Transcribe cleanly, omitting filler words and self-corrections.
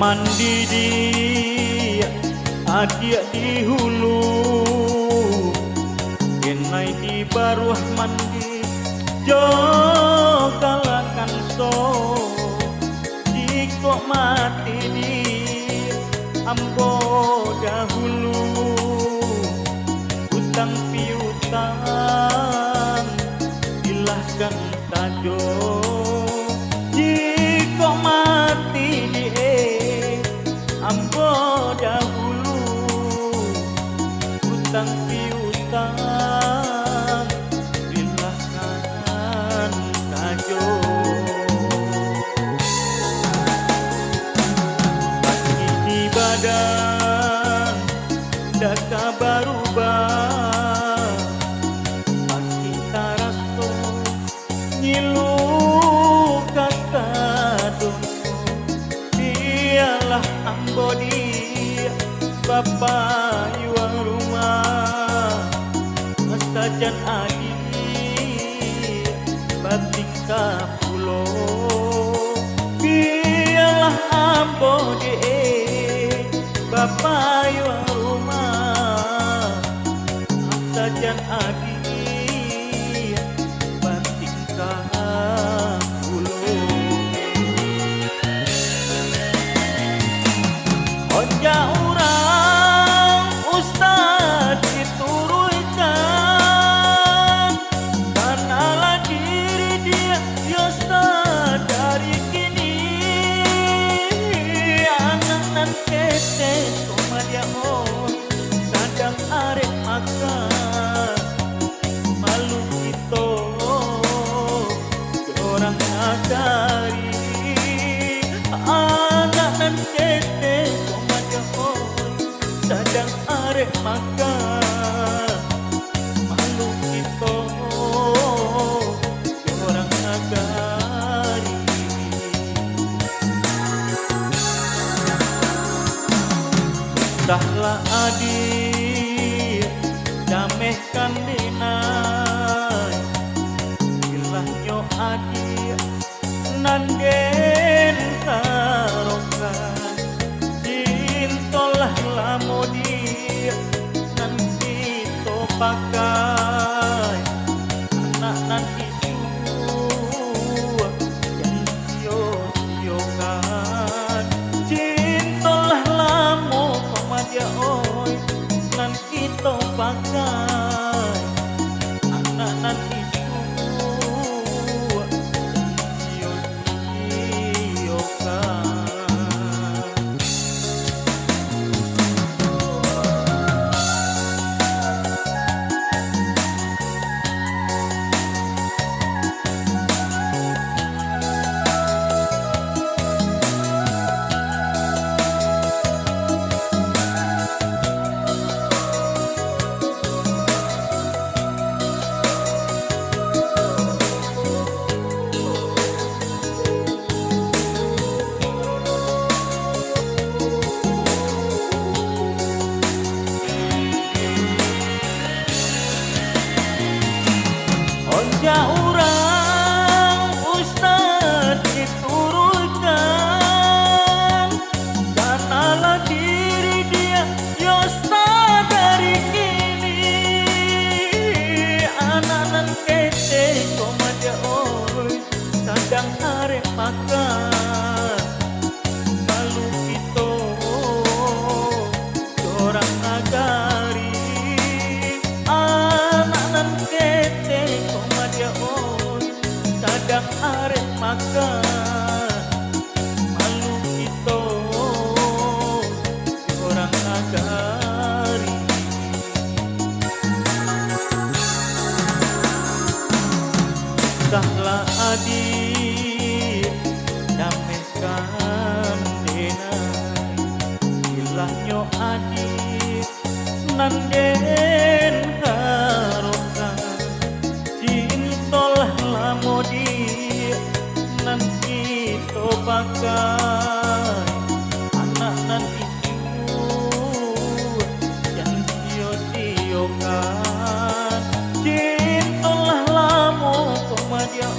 mandi di adia di hulu, kenai di baruah mandi jo kalakan so, jiko mati di ambo dahulu, utang piutang ilahkan tajo, jiko mati di ambo dahulu, utang piutang ilahkan tajo. Pagi di badan daka barubah, pagi taraso nyilu kata dono, dialah ambo dia bapak yuang rumah, sajan adi batika pulo, dialah ambo dia bapak yuang rumah, sajan adi batika pulo. Oja urang ustad diturunkan, kanalah diri dia yosta dari kini, anak nan kete koma dia on kadang arek makan, malu kita orang agari, anak nan kete sadang arek makan, malu kita orang agari. Dahlah adik damehkan denai, ilahnya adik nanden karokan, cintolah lamo dia nan kita pakai, anak nan isu yang sio-siokan, cintolah lamo komadia oi nan kita pakai, anak nan isu yang sio-siokan. Oja urang ustad diturunkan, kanalah diri dia yosta dari kini, anak nan kete koma dia oi sadang arek makan, malu kita orang agari, anak nan kete dia oi sadang arek makan, malu kita orang agari. Dahlah adik damehkan denai, ilahnya adik nanden karokan, cintolah lamo dia nan kita pakai, anak nan itu yang sio-siokan, cintolah lamo koma dia